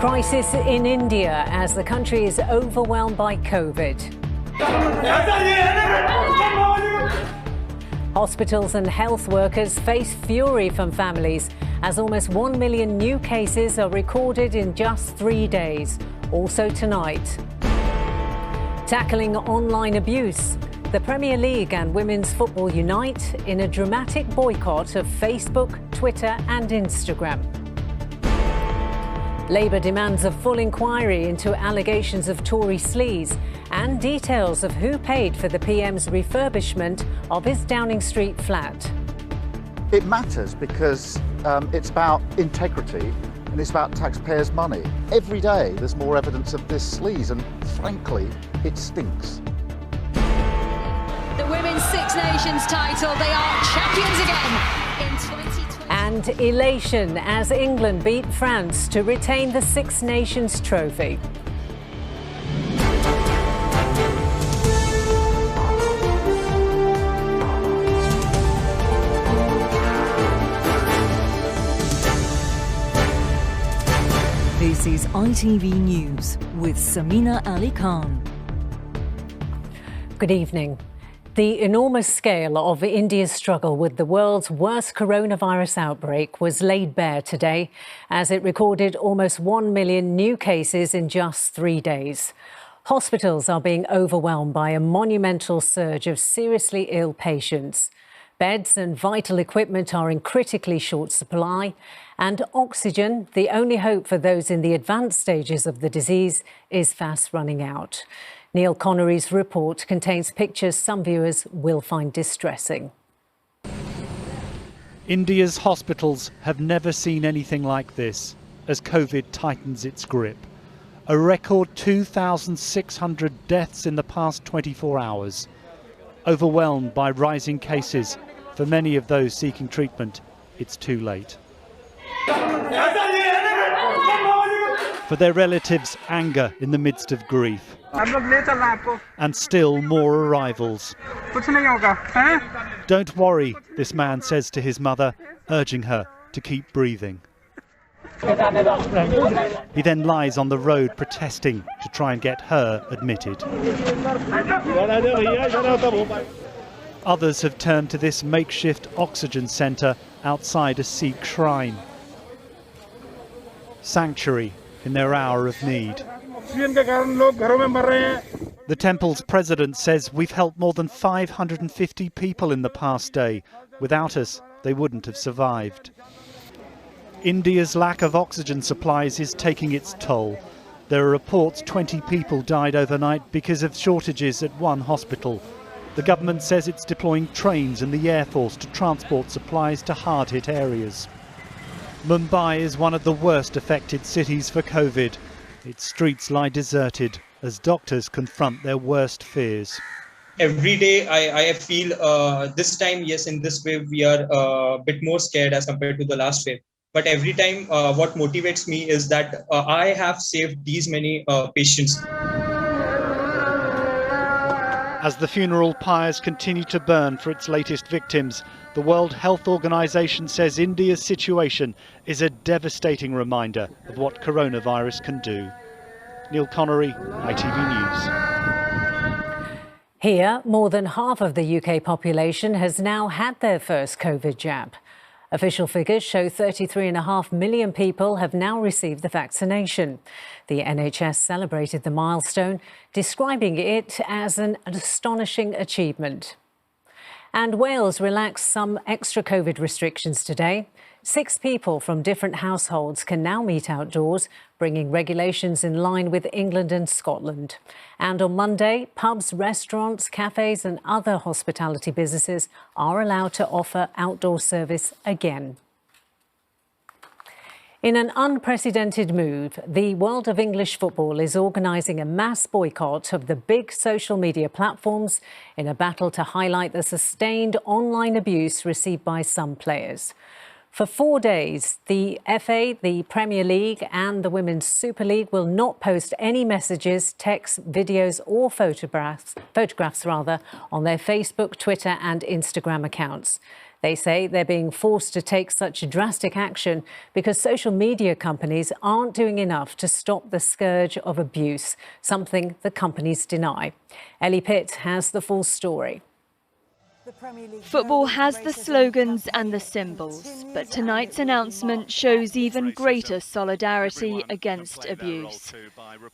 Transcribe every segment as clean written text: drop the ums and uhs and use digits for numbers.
Crisis in India as the country is overwhelmed by COVID. Hospitals and health workers face fury from families as almost 1 million new cases are recorded in just 3 days. Also tonight. Tackling online abuse. The Premier League and women's football unite in a dramatic boycott of Facebook, Twitter and Instagram. Labour demands a full inquiry into allegations of Tory sleaze and details of who paid for the PM's refurbishment of his Downing Street flat. It matters because it's about integrity and it's about taxpayers' money. Every day there's more evidence of this sleaze and frankly, it stinks. The Women's Six Nations title, they are champions again in 2020. And elation as England beat France to retain the Six Nations trophy. This is ITV News with Sameena Ali Khan. Good evening. The enormous scale of India's struggle with the world's worst coronavirus outbreak was laid bare today as it recorded almost 1 million new cases in just 3 days. Hospitals are being overwhelmed by a monumental surge of seriously ill patients. Beds and vital equipment are in critically short supply, and oxygen, the only hope for those in the advanced stages of the disease, is fast running out. Neil Connery's report contains pictures some viewers will find distressing. India's hospitals have never seen anything like this as COVID tightens its grip. A record 2,600 deaths in the past 24 hours. Overwhelmed by rising cases, for many of those seeking treatment, it's too late. For their relatives, anger in the midst of grief. And still more arrivals. Don't worry, this man says to his mother, urging her to keep breathing. He then lies on the road protesting to try and get her admitted. Others have turned to this makeshift oxygen centre outside a Sikh shrine. Sanctuary in their hour of need. The temple's president says we've helped more than 550 people in the past day. Without us, they wouldn't have survived. India's lack of oxygen supplies is taking its toll. There are reports 20 people died overnight because of shortages at one hospital. The government says it's deploying trains and the Air Force to transport supplies to hard-hit areas. Mumbai is one of the worst affected cities for COVID. Its streets lie deserted as doctors confront their worst fears. Every day I feel this time, yes, in this wave we are a bit more scared as compared to the last wave. But every time what motivates me is that I have saved these many patients. As the funeral pyres continue to burn for its latest victims, the World Health Organization says India's situation is a devastating reminder of what coronavirus can do. Neil Connery, ITV News. Here, more than half of the UK population has now had their first COVID jab. Official figures show 33.5 million people have now received the vaccination. The NHS celebrated the milestone, describing it as an astonishing achievement. And Wales relaxed some extra COVID restrictions today. 6 people from different households can now meet outdoors, bringing regulations in line with England and Scotland. And on Monday, pubs, restaurants, cafes and other hospitality businesses are allowed to offer outdoor service again. In an unprecedented move, the world of English football is organising a mass boycott of the big social media platforms in a battle to highlight the sustained online abuse received by some players. For 4 days, the FA, the Premier League and the Women's Super League will not post any messages, texts, videos or photographs on their Facebook, Twitter and Instagram accounts. They say they're being forced to take such drastic action because social media companies aren't doing enough to stop the scourge of abuse, something the companies deny. Ellie Pitt has the full story. Football has the slogans and the symbols, but tonight's announcement shows even greater solidarity against abuse.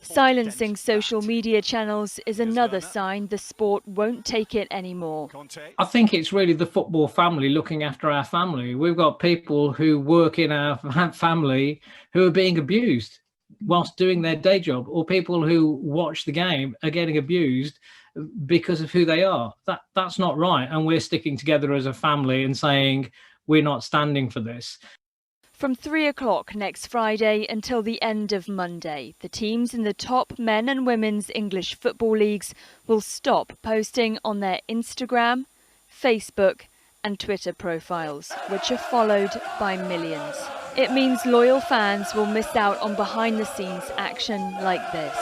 Silencing social media channels is another sign the sport won't take it anymore. I think it's really the football family looking after our family. We've got people who work in our family who are being abused whilst doing their day job, or people who watch the game are getting abused because of who they are. That's not right, and we're sticking together as a family and saying we're not standing for this. From 3 o'clock next Friday until the end of Monday, the teams in the top men and women's English football leagues will stop posting on their Instagram, Facebook and Twitter profiles, which are followed by millions. It means loyal fans will miss out on behind-the-scenes action like this.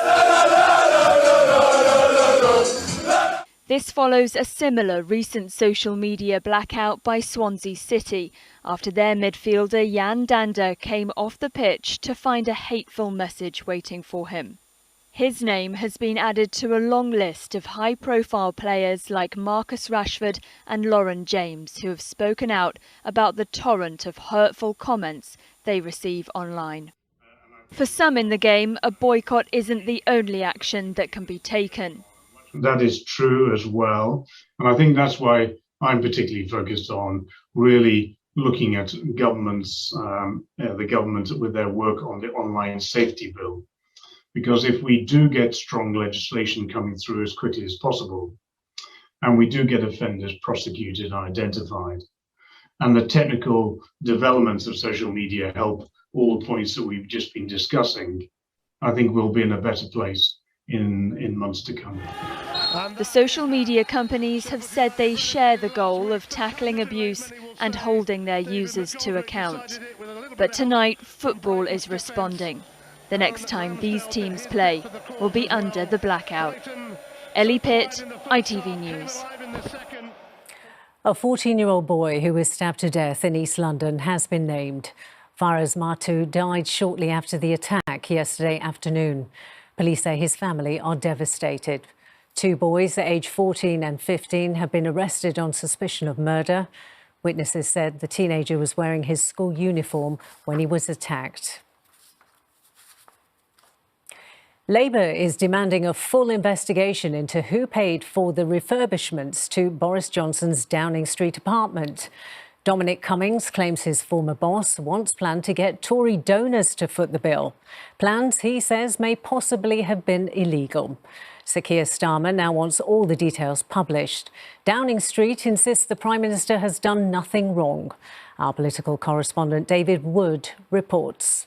This follows a similar recent social media blackout by Swansea City after their midfielder Jan Dander came off the pitch to find a hateful message waiting for him. His name has been added to a long list of high-profile players like Marcus Rashford and Lauren James who have spoken out about the torrent of hurtful comments they receive online. For some in the game, a boycott isn't the only action that can be taken. That is true as well. And I think that's why I'm particularly focused on really looking at governments, the government with their work on the online safety bill. Because if we do get strong legislation coming through as quickly as possible, and we do get offenders prosecuted and identified, and the technical developments of social media help all the points that we've just been discussing, I think we'll be in a better place in months to come. The social media companies have said they share the goal of tackling abuse and holding their users to account. But tonight, football is responding. The next time these teams play will be under the blackout. Ellie Pitt, ITV News. A 14-year-old boy who was stabbed to death in East London has been named. Faraz Matu died shortly after the attack yesterday afternoon. Police say his family are devastated. 2 boys, aged 14 and 15, have been arrested on suspicion of murder. Witnesses said the teenager was wearing his school uniform when he was attacked. Labour is demanding a full investigation into who paid for the refurbishments to Boris Johnson's Downing Street apartment. Dominic Cummings claims his former boss once planned to get Tory donors to foot the bill. Plans, he says, may possibly have been illegal. Sir Keir Starmer now wants all the details published. Downing Street insists the Prime Minister has done nothing wrong. Our political correspondent David Wood reports.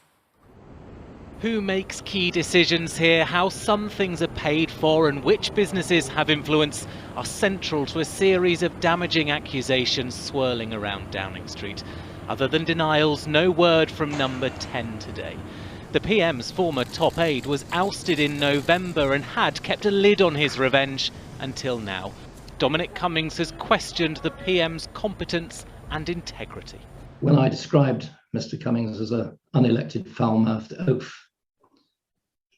Who makes key decisions here, how some things are paid for and which businesses have influence are central to a series of damaging accusations swirling around Downing Street. Other than denials, no word from number 10 today. The PM's former top aide was ousted in November and had kept a lid on his revenge until now. Dominic Cummings has questioned the PM's competence and integrity. When I described Mr. Cummings as an unelected foul-mouthed oaf,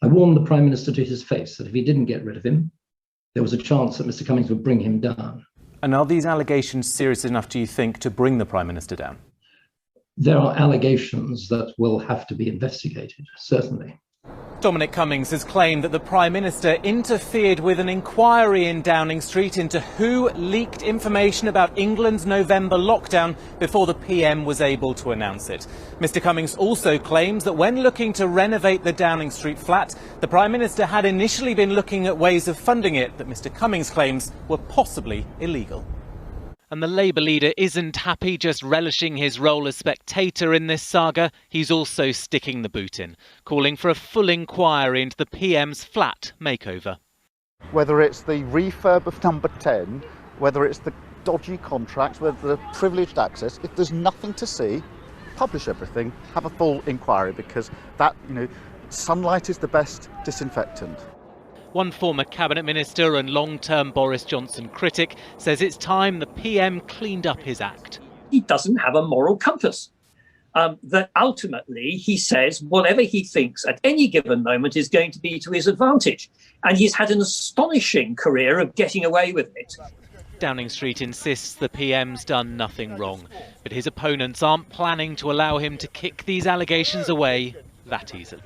I warned the Prime Minister to his face that if he didn't get rid of him, there was a chance that Mr. Cummings would bring him down. And are these allegations serious enough, do you think, to bring the Prime Minister down? There are allegations that will have to be investigated, certainly. Dominic Cummings has claimed that the Prime Minister interfered with an inquiry in Downing Street into who leaked information about England's November lockdown before the PM was able to announce it. Mr. Cummings also claims that when looking to renovate the Downing Street flat, the Prime Minister had initially been looking at ways of funding it that Mr. Cummings claims were possibly illegal. And the Labour leader isn't happy just relishing his role as spectator in this saga. He's also sticking the boot in, calling for a full inquiry into the PM's flat makeover. Whether it's the refurb of number 10, whether it's the dodgy contracts, whether the privileged access, if there's nothing to see, publish everything, have a full inquiry, because that, sunlight is the best disinfectant. One former cabinet minister and long-term Boris Johnson critic says it's time the PM cleaned up his act. He doesn't have a moral compass. That ultimately he says whatever he thinks at any given moment is going to be to his advantage. And he's had an astonishing career of getting away with it. Downing Street insists the PM's done nothing wrong, but his opponents aren't planning to allow him to kick these allegations away that easily.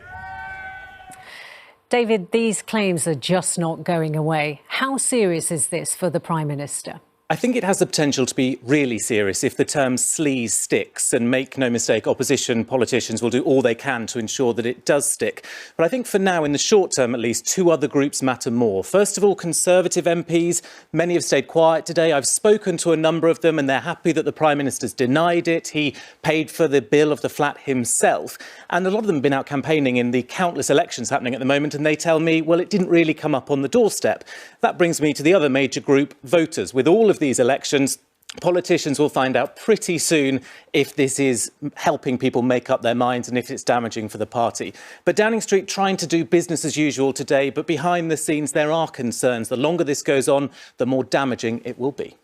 David, these claims are just not going away. How serious is this for the Prime Minister? I think it has the potential to be really serious if the term sleaze sticks, and make no mistake, opposition politicians will do all they can to ensure that it does stick. But I think for now, in the short term at least, two other groups matter more. First of all, Conservative MPs. Many have stayed quiet today. I've spoken to a number of them and they're happy that the Prime Minister's denied it. He paid for the bill of the flat himself. And a lot of them have been out campaigning in the countless elections happening at the moment, and they tell me, well, it didn't really come up on the doorstep. That brings me to the other major group, voters. With all of these elections, politicians will find out pretty soon if this is helping people make up their minds and if it's damaging for the party. But Downing Street trying to do business as usual today, but behind the scenes there are concerns. The longer this goes on, the more damaging it will be.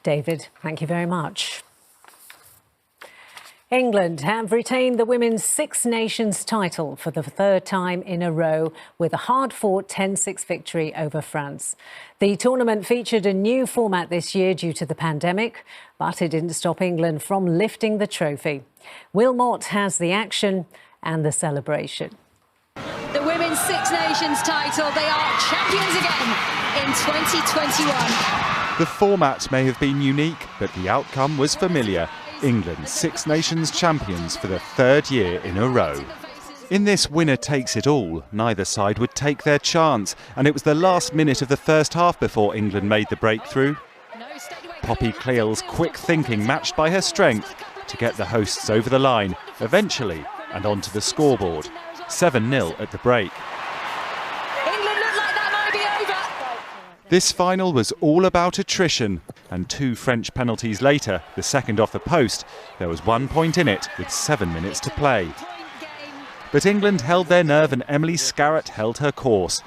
David, thank you very much. England have retained the Women's Six Nations title for the third time in a row with a hard-fought 10-6 victory over France. The tournament featured a new format this year due to the pandemic, but it didn't stop England from lifting the trophy. Will Mott has the action and the celebration. The Women's Six Nations title, they are champions again in 2021. The format may have been unique, but the outcome was familiar. England Six Nations champions for the third year in a row. In this winner takes it all, neither side would take their chance, and it was the last minute of the first half before England made the breakthrough. Poppy Cleall's quick thinking matched by her strength to get the hosts over the line, eventually, and onto the scoreboard. 7-0 at the break. This final was all about attrition, and two French penalties later, the second off the post, there was 1 point in it with 7 minutes to play. But England held their nerve and Emily Scarratt held her course.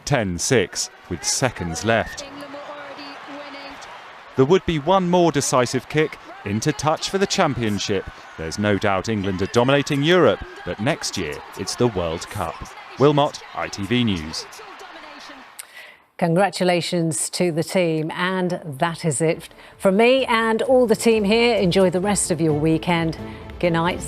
10-6 with seconds left. There would be one more decisive kick into touch for the championship. There's no doubt England are dominating Europe, but next year it's the World Cup. Will Mott, ITV News. Congratulations to the team, and that is it from me and all the team here. Enjoy the rest of your weekend. Good night.